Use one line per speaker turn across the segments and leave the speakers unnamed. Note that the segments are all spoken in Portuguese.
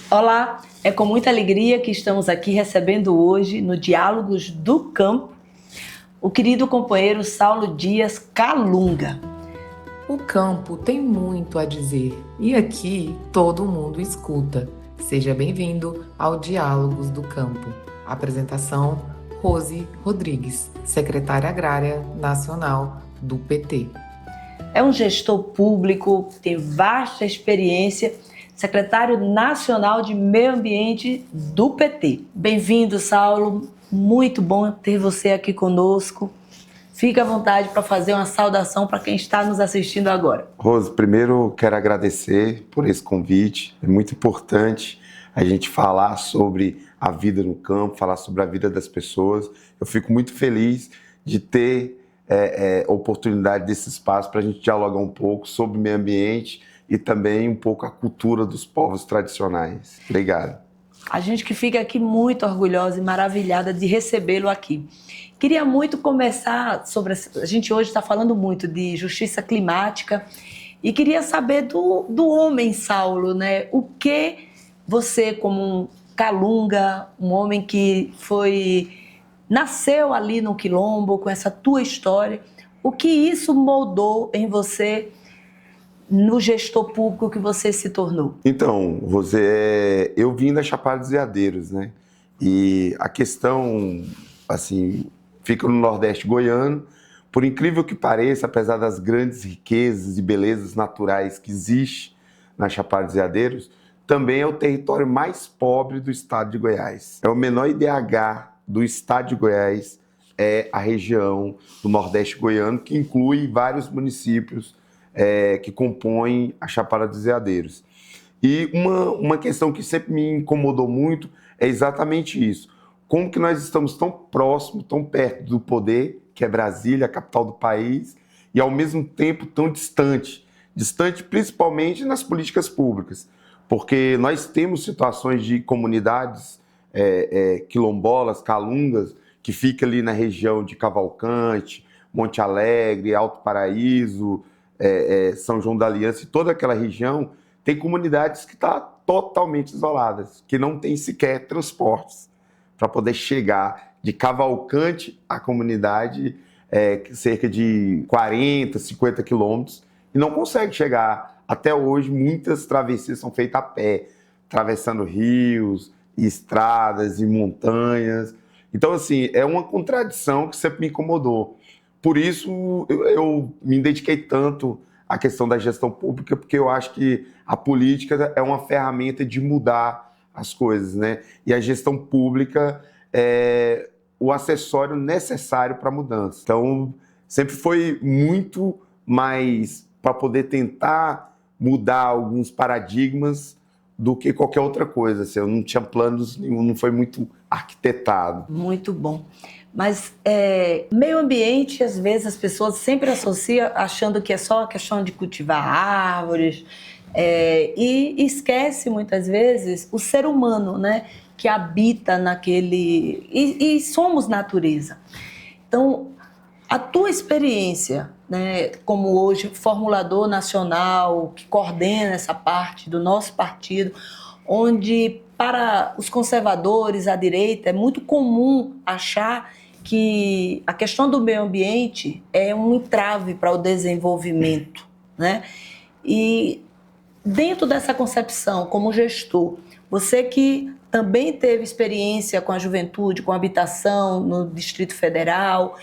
Olá, é com muita alegria que estamos aqui recebendo hoje, no Diálogos do Campo, o querido companheiro Saulo Dias Calunga.
O campo tem muito a dizer e aqui todo mundo escuta. Seja bem-vindo ao Diálogos do Campo. Apresentação: Rose Rodrigues, secretária agrária nacional do PT.
É um gestor público, tem vasta experiência, secretário nacional de Meio Ambiente do PT. Bem-vindo, Saulo. Muito bom ter você aqui conosco. Fique à vontade para fazer uma saudação para quem está nos assistindo agora.
Rose, primeiro quero agradecer por esse convite. É muito importante a gente falar sobre a vida no campo, falar sobre a vida das pessoas. Eu fico muito feliz de ter oportunidade desse espaço para a gente dialogar um pouco sobre o meio ambiente e também um pouco a cultura dos povos tradicionais. Obrigado.
A gente que fica aqui muito orgulhosa e maravilhada de recebê-lo aqui. Queria muito começar sobre... A gente hoje está falando muito de justiça climática e queria saber do homem, Saulo, né? O que você, como um Calunga, um homem que nasceu ali no Quilombo, com essa tua história, o que isso moldou em você no gestor público que você se tornou?
Então, Rosé, eu vim da Chapada dos Veadeiros, né? E a questão, assim, fica no Nordeste goiano. Por incrível que pareça, apesar das grandes riquezas e belezas naturais que existem na Chapada dos Veadeiros, também é o território mais pobre do estado de Goiás. É o menor IDH do estado de Goiás, é a região do Nordeste goiano, que inclui vários municípios que compõem a Chapada dos Veadeiros. E uma questão que sempre me incomodou muito é exatamente isso. Como que nós estamos tão próximos, tão perto do poder, que é Brasília, a capital do país, e ao mesmo tempo tão distante. Distante principalmente nas políticas públicas, porque nós temos situações de comunidades quilombolas, calungas, que fica ali na região de Cavalcante, Monte Alegre, Alto Paraíso, São João da Aliança, e toda aquela região tem comunidades que estão totalmente isoladas, que não tem sequer transportes para poder chegar de Cavalcante à comunidade, cerca de 40, 50 quilômetros, e não consegue chegar. Até hoje, muitas travessias são feitas a pé, atravessando rios, e estradas e montanhas. Então, assim, é uma contradição que sempre me incomodou. Por isso, eu me dediquei tanto à questão da gestão pública, porque eu acho que a política é uma ferramenta de mudar as coisas, né? E a gestão pública é o acessório necessário para a mudança. Então, sempre foi muito mais para poder tentar mudar alguns paradigmas do que qualquer outra coisa. Assim, eu não tinha planos nenhum, não foi muito arquitetado.
Muito bom. Mas meio ambiente, às vezes, as pessoas sempre associam achando que é só a questão de cultivar árvores e esquece, muitas vezes, o ser humano, né, que habita naquele... E somos natureza. Então, a tua experiência, né, como hoje formulador nacional, que coordena essa parte do nosso partido, onde para os conservadores, à direita, é muito comum achar que a questão do meio ambiente é um entrave para o desenvolvimento, né? E dentro dessa concepção, como gestor, você que também teve experiência com a juventude, com a habitação no Distrito Federal,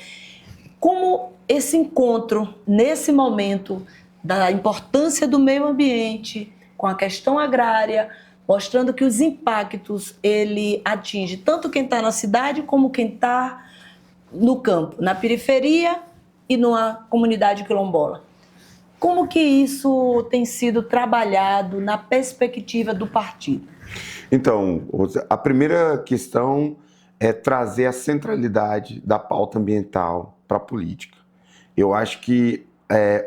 como esse encontro, nesse momento, da importância do meio ambiente com a questão agrária, mostrando que os impactos ele atinge tanto quem está na cidade como quem está no campo, na periferia e numa comunidade quilombola. Como que isso tem sido trabalhado na perspectiva do partido?
Então, a primeira questão é trazer a centralidade da pauta ambiental para a política. Eu acho que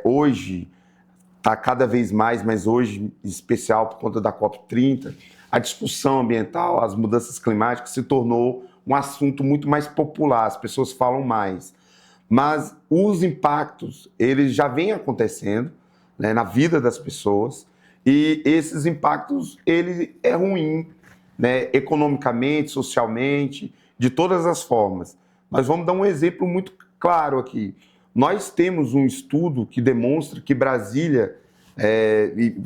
hoje está cada vez mais, mas hoje em especial por conta da COP30, a discussão ambiental, as mudanças climáticas se tornou um assunto muito mais popular, as pessoas falam mais. Mas os impactos, eles já vêm acontecendo, né, na vida das pessoas, E esses impactos, ele é ruim, né, economicamente, socialmente, de todas as formas. Mas vamos dar um exemplo muito claro aqui. Nós temos um estudo que demonstra que Brasília,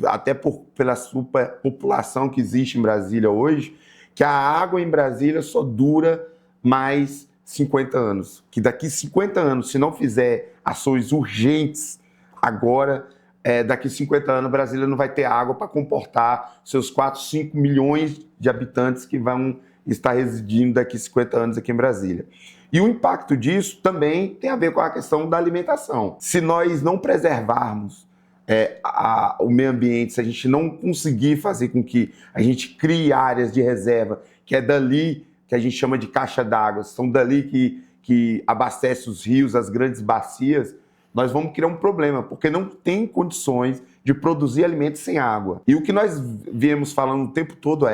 até pela superpopulação que existe em Brasília hoje, que a água em Brasília só dura mais 50 anos. Que daqui 50 anos, se não fizer ações urgentes agora, daqui 50 anos Brasília não vai ter água para comportar seus 4, 5 milhões de habitantes que vão estar residindo daqui 50 anos aqui em Brasília. E o impacto disso também tem a ver com a questão da alimentação. Se nós não preservarmos o meio ambiente, se a gente não conseguir fazer com que a gente crie áreas de reserva, que é dali que a gente chama de caixa d'água, são dali que abastece os rios, as grandes bacias, nós vamos criar um problema, porque não tem condições de produzir alimentos sem água. E o que nós viemos falando o tempo todo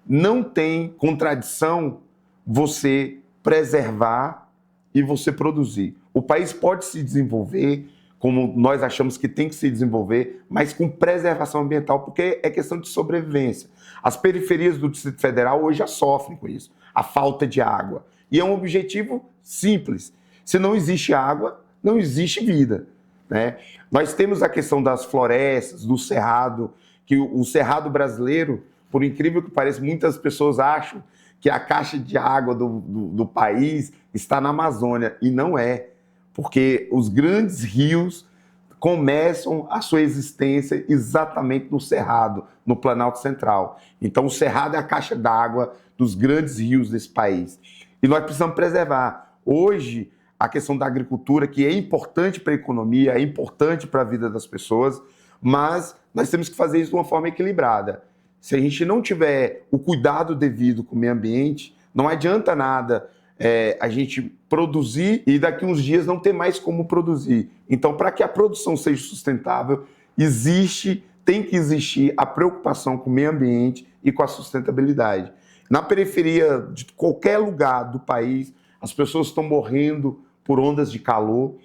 não tem contradição você preservar e você produzir. O país pode se desenvolver como nós achamos que tem que se desenvolver, mas com preservação ambiental, porque é questão de sobrevivência. As periferias do Distrito Federal hoje já sofrem com isso, a falta de água. E é um objetivo simples. Se não existe água, não existe vida, né? Nós temos a questão das florestas, do cerrado, que o cerrado brasileiro, por incrível que pareça, muitas pessoas acham que a caixa de água do país está na Amazônia, e não é, porque os grandes rios começam a sua existência exatamente no Cerrado, no Planalto Central. Então o Cerrado é a caixa d'água dos grandes rios desse país. E nós precisamos preservar. Hoje, a questão da agricultura, que é importante para a economia, é importante para a vida das pessoas, mas nós temos que fazer isso de uma forma equilibrada. Se a gente não tiver o cuidado devido com o meio ambiente, não adianta nada a gente produzir e daqui uns dias não ter mais como produzir. Então, para que a produção seja sustentável, tem que existir a preocupação com o meio ambiente e com a sustentabilidade. Na periferia de qualquer lugar do país, as pessoas estão morrendo por ondas de calor,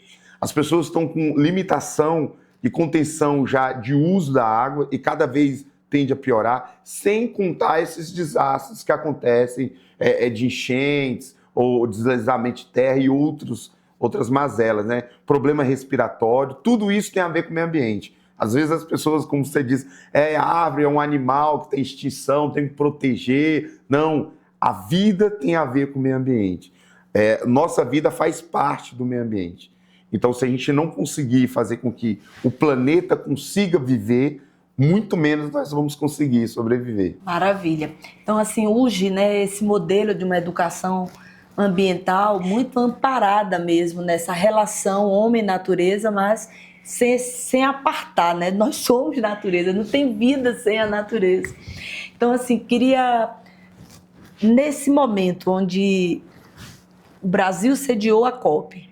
as pessoas estão com limitação e contenção já de uso da água e cada vez tende a piorar, sem contar esses desastres que acontecem de enchentes, ou deslizamento de terra e outras mazelas, né? Problema respiratório, tudo isso tem a ver com o meio ambiente. Às vezes as pessoas, como você diz, a árvore é um animal que tem extinção, tem que proteger. Não, a vida tem a ver com o meio ambiente. Nossa vida faz parte do meio ambiente. Então, se a gente não conseguir fazer com que o planeta consiga viver, muito menos nós vamos conseguir sobreviver.
Maravilha. Então, assim, urge, né, esse modelo de uma educação ambiental muito amparada mesmo nessa relação homem-natureza, mas sem apartar, né? Nós somos natureza, não tem vida sem a natureza. Então, assim, queria, nesse momento onde o Brasil sediou a COP,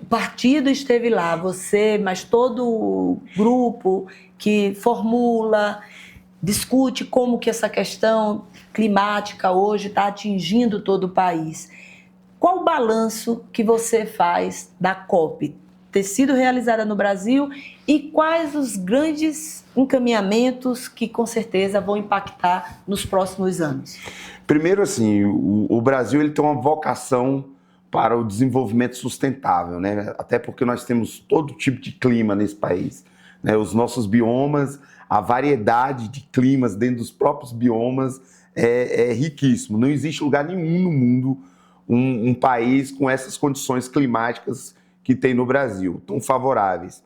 o partido esteve lá, você, mas todo o grupo que formula, discute como que essa questão climática hoje está atingindo todo o país. Qual o balanço que você faz da COP ter sido realizada no Brasil e quais os grandes encaminhamentos que com certeza vão impactar nos próximos anos?
Primeiro, assim, o Brasil ele tem uma vocação para o desenvolvimento sustentável, né? Até porque nós temos todo tipo de clima nesse país, né? Os nossos biomas, a variedade de climas dentro dos próprios biomas é riquíssimo. Não existe lugar nenhum no mundo um país com essas condições climáticas que tem no Brasil, tão favoráveis.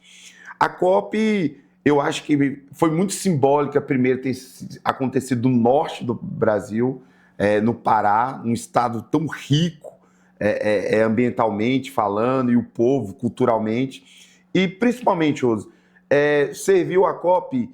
A COP, eu acho que foi muito simbólica, primeiro ter acontecido no norte do Brasil, no Pará, um estado tão rico ambientalmente falando, e o povo culturalmente, e principalmente, Rose, serviu a COP.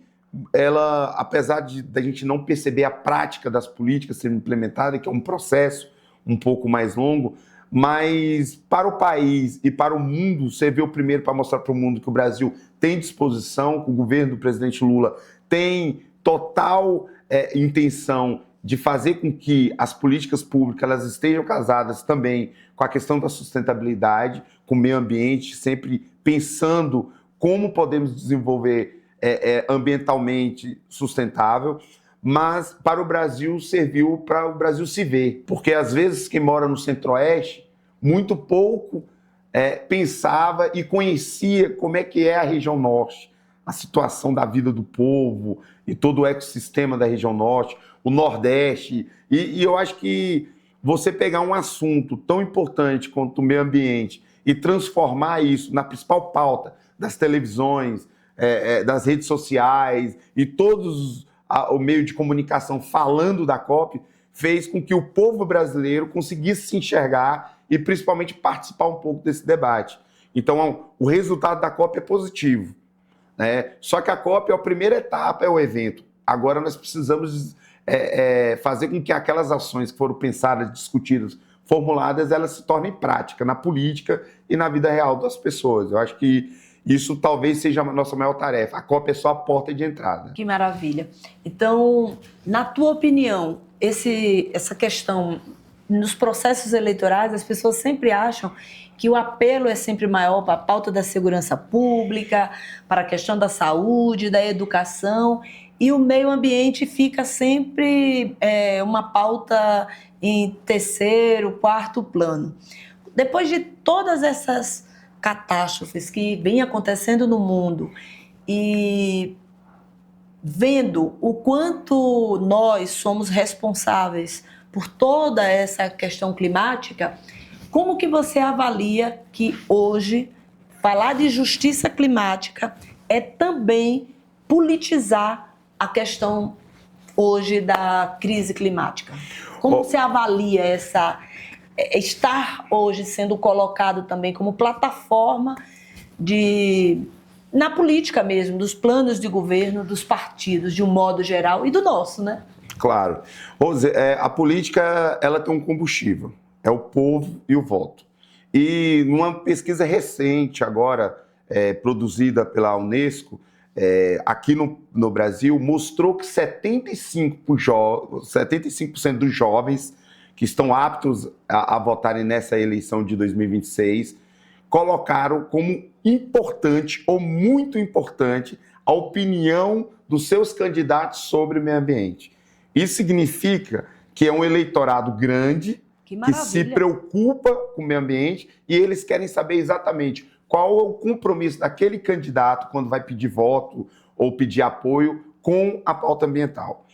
Ela, apesar da gente não perceber a prática das políticas sendo implementadas, que é um processo um pouco mais longo, mas para o país e para o mundo, serviu primeiro para mostrar para o mundo que o Brasil tem disposição, que o governo do presidente Lula tem total intenção de fazer com que as políticas públicas elas estejam casadas também com a questão da sustentabilidade, com o meio ambiente, sempre pensando como podemos desenvolver ambientalmente sustentável, mas para o Brasil serviu para o Brasil se ver. Porque às vezes quem mora no Centro-Oeste, muito pouco pensava e conhecia como é que é a região Norte, a situação da vida do povo e todo o ecossistema da região Norte, o Nordeste. E eu acho que você pegar um assunto tão importante quanto o meio ambiente e transformar isso na principal pauta das televisões, das redes sociais e todos o meio de comunicação falando da COP, fez com que o povo brasileiro conseguisse se enxergar e principalmente participar um pouco desse debate. Então, o resultado da COP é positivo, né? Só que a COP é a primeira etapa, é o evento. Agora nós precisamos fazer com que aquelas ações que foram pensadas, discutidas, formuladas, elas se tornem prática na política e na vida real das pessoas. Eu acho que isso talvez seja a nossa maior tarefa. A COP é só a porta de entrada.
Que maravilha. Então, na tua opinião, essa questão nos processos eleitorais, as pessoas sempre acham que o apelo é sempre maior para a pauta da segurança pública, para a questão da saúde, da educação, e o meio ambiente fica sempre uma pauta em terceiro, quarto plano. Depois de todas essas catástrofes que vêm acontecendo no mundo e vendo o quanto nós somos responsáveis por toda essa questão climática, como que você avalia que hoje falar de justiça climática é também politizar a questão hoje da crise climática? Como você avalia estar hoje sendo colocado também como plataforma na política mesmo, dos planos de governo, dos partidos, de um modo geral, e do nosso, né?
Claro. Rose, a política ela tem um combustível, é o povo e o voto. E numa pesquisa recente agora, produzida pela Unesco, aqui no Brasil, mostrou que 75% dos jovens que estão aptos a votarem nessa eleição de 2026 colocaram como importante ou muito importante a opinião dos seus candidatos sobre o meio ambiente. Isso significa que é um eleitorado grande que se preocupa com o meio ambiente e eles querem saber exatamente qual é o compromisso daquele candidato quando vai pedir voto ou pedir apoio com a pauta ambiental.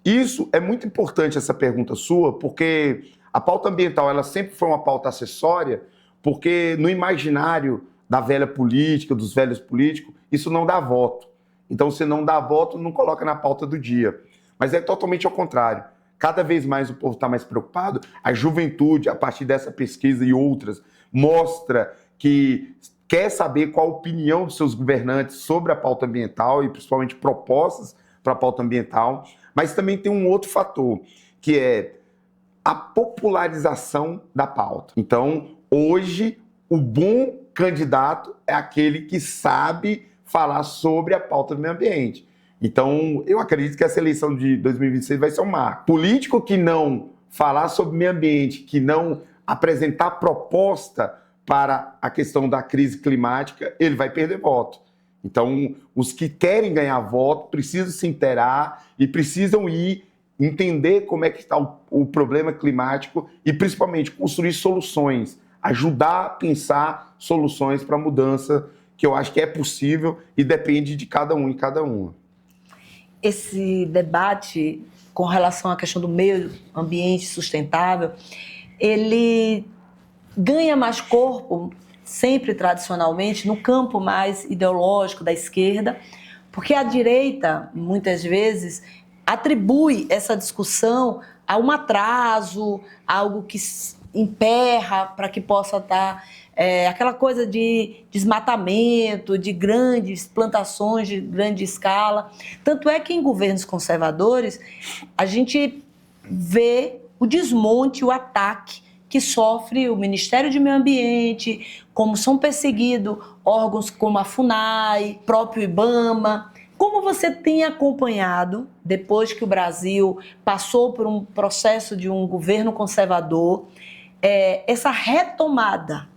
Isso é muito importante, essa pergunta sua, porque a pauta ambiental ela sempre foi uma pauta acessória, porque no imaginário da velha política, dos velhos políticos, isso não dá voto. Então, se não dá voto, não coloca na pauta do dia. Mas é totalmente ao contrário. Cada vez mais o povo está mais preocupado. A juventude, a partir dessa pesquisa e outras, mostra que quer saber qual a opinião dos seus governantes sobre a pauta ambiental e principalmente propostas para a pauta ambiental. Mas também tem um outro fator, que é a popularização da pauta. Então, hoje, o bom candidato é aquele que sabe falar sobre a pauta do meio ambiente. Então, eu acredito que essa eleição de 2026 vai ser um marco. Político que não falar sobre meio ambiente, que não apresentar proposta para a questão da crise climática, ele vai perder voto. Então, os que querem ganhar voto precisam se inteirar e precisam entender como é que está o problema climático e, principalmente, construir soluções, ajudar a pensar soluções para a mudança, que eu acho que é possível e depende de cada um e cada uma.
Esse debate com relação à questão do meio ambiente sustentável, ele ganha mais corpo, sempre tradicionalmente, no campo mais ideológico da esquerda, porque a direita, muitas vezes, atribui essa discussão a um atraso, algo que emperra para que possa estar aquela coisa de desmatamento, de grandes plantações de grande escala. Tanto é que em governos conservadores a gente vê o desmonte, o ataque que sofre o Ministério do Meio Ambiente, como são perseguidos órgãos como a FUNAI, próprio IBAMA. Como você tem acompanhado, depois que o Brasil passou por um processo de um governo conservador, essa retomada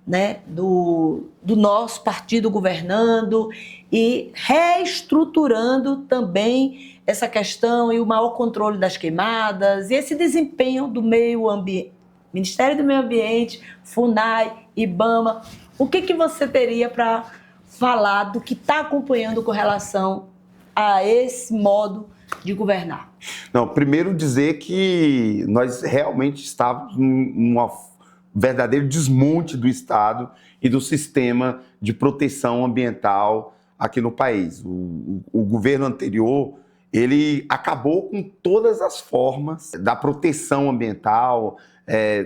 né, do nosso partido governando e reestruturando também essa questão e o maior controle das queimadas e esse desempenho do meio ambiente, Ministério do Meio Ambiente, FUNAI, IBAMA. O que você teria para falar do que está acompanhando com relação a esse modo de governar?
Não, primeiro dizer que nós realmente estávamos num verdadeiro desmonte do Estado e do sistema de proteção ambiental aqui no país. O governo anterior, ele acabou com todas as formas da proteção ambiental,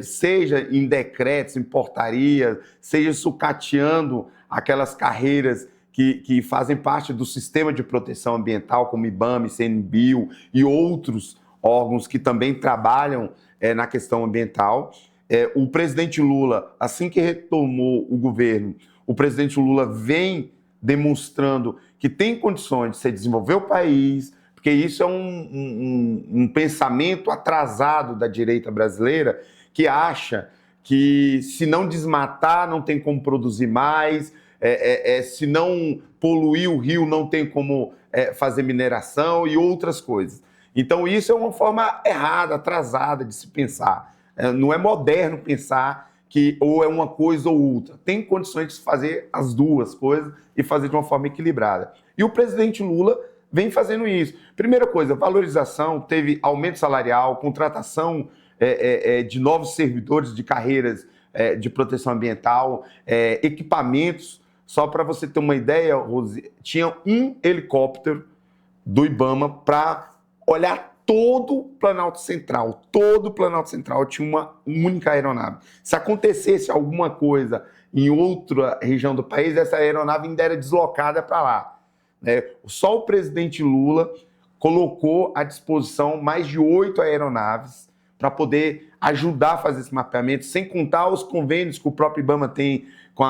seja em decretos, em portarias, seja sucateando aquelas carreiras que fazem parte do sistema de proteção ambiental, como IBAMA, ICMBio e outros órgãos que também trabalham na questão ambiental. O presidente Lula, assim que retomou o governo, o presidente Lula vem demonstrando que tem condições de se desenvolver o país, porque isso é um pensamento atrasado da direita brasileira, que acha que se não desmatar não tem como produzir mais, se não poluir o rio não tem como fazer mineração e outras coisas. Então isso é uma forma errada, atrasada de se pensar. Não é moderno pensar que ou é uma coisa ou outra. Tem condições de se fazer as duas coisas e fazer de uma forma equilibrada. E o presidente Lula vem fazendo isso. Primeira coisa, valorização, teve aumento salarial, contratação de novos servidores de carreiras de proteção ambiental, equipamentos. Só para você ter uma ideia, Rose, tinha um helicóptero do IBAMA para olhar todo o Planalto Central. Todo o Planalto Central tinha uma única aeronave. Se acontecesse alguma coisa em outra região do país, essa aeronave ainda era deslocada para lá. Só o presidente Lula colocou à disposição mais de 8 aeronaves para poder ajudar a fazer esse mapeamento, sem contar os convênios que o próprio IBAMA tem com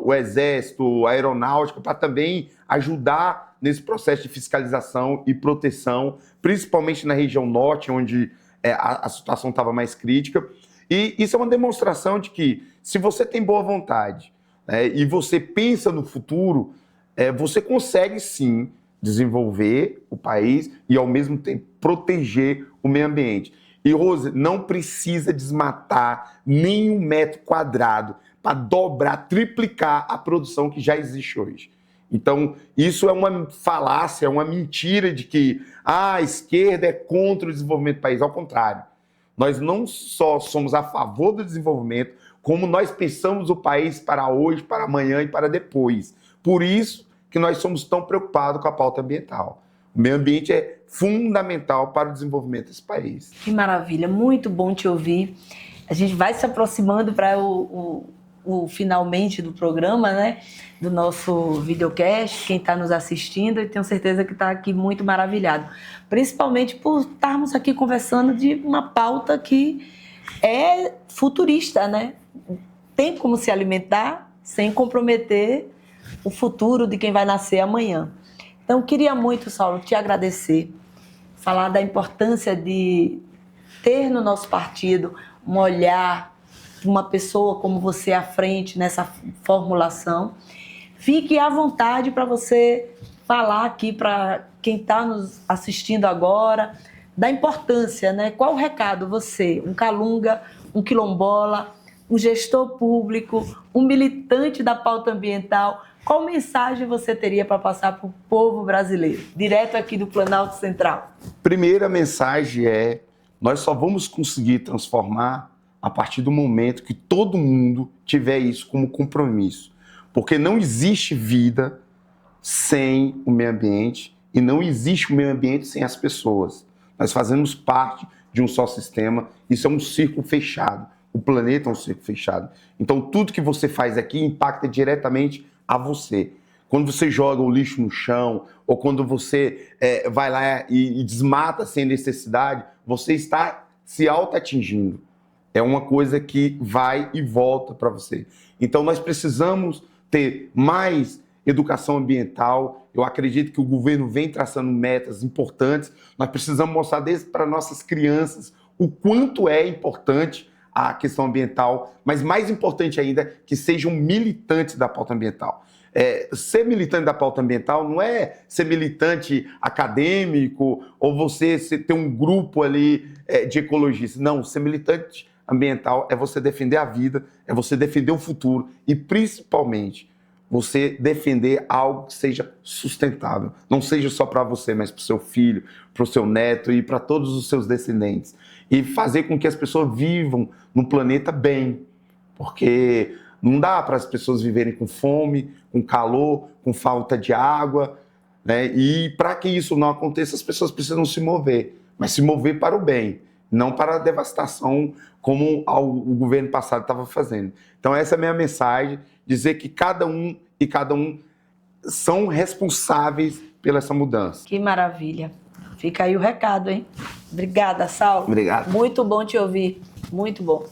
o Exército, a Aeronáutica, para também ajudar nesse processo de fiscalização e proteção, principalmente na região norte, onde a situação estava mais crítica. E isso é uma demonstração de que, se você tem boa vontade e você pensa no futuro, você consegue sim desenvolver o país e, ao mesmo tempo, proteger o meio ambiente. E, Rose, não precisa desmatar nem 1 metro quadrado para dobrar, triplicar a produção que já existe hoje. Então, isso é uma falácia, é uma mentira de que a esquerda é contra o desenvolvimento do país. Ao contrário, nós não só somos a favor do desenvolvimento, como nós pensamos o país para hoje, para amanhã e para depois. Por isso que nós somos tão preocupados com a pauta ambiental. O meio ambiente é fundamental para o desenvolvimento desse país.
Que maravilha, muito bom te ouvir. A gente vai se aproximando para o finalmente do programa, né? Do nosso videocast, quem está nos assistindo, e tenho certeza que está aqui muito maravilhado. Principalmente por estarmos aqui conversando de uma pauta que é futurista, né? Tem como se alimentar sem comprometer o futuro de quem vai nascer amanhã. Então, queria muito, Saulo, te agradecer, falar da importância de ter no nosso partido um olhar, uma pessoa como você à frente nessa formulação. Fique à vontade para você falar aqui para quem está nos assistindo agora da importância, né? Qual o recado você, um calunga, um quilombola, um gestor público, um militante da pauta ambiental, qual mensagem você teria para passar para o povo brasileiro, direto aqui do Planalto Central?
Primeira mensagem nós só vamos conseguir transformar a partir do momento que todo mundo tiver isso como compromisso. Porque não existe vida sem o meio ambiente e não existe o meio ambiente sem as pessoas. Nós fazemos parte de um só sistema, isso é um círculo fechado. O planeta é um círculo fechado. Então, tudo que você faz aqui impacta diretamente a você. Quando você joga o lixo no chão, ou quando você vai lá e desmata sem necessidade, você está se auto-atingindo. É uma coisa que vai e volta para você. Então, nós precisamos ter mais educação ambiental. Eu acredito que o governo vem traçando metas importantes. Nós precisamos mostrar desde para nossas crianças o quanto é importante a questão ambiental, mas mais importante ainda, que sejam militantes da pauta ambiental. Ser militante da pauta ambiental não é ser militante acadêmico ou você ter um grupo ali de ecologistas. Não, ser militante ambiental é você defender a vida, é você defender o futuro e, principalmente, você defender algo que seja sustentável. Não seja só para você, mas para o seu filho, para o seu neto e para todos os seus descendentes. E fazer com que as pessoas vivam no planeta bem. Porque não dá para as pessoas viverem com fome, com calor, com falta de água, né? E para que isso não aconteça, as pessoas precisam se mover. Mas se mover para o bem, não para a devastação como o governo passado estava fazendo. Então essa é a minha mensagem, dizer que cada um são responsáveis pela essa mudança.
Que maravilha. Fica aí o recado, hein? Obrigada, Saulo.
Obrigado.
Muito bom te ouvir. Muito bom.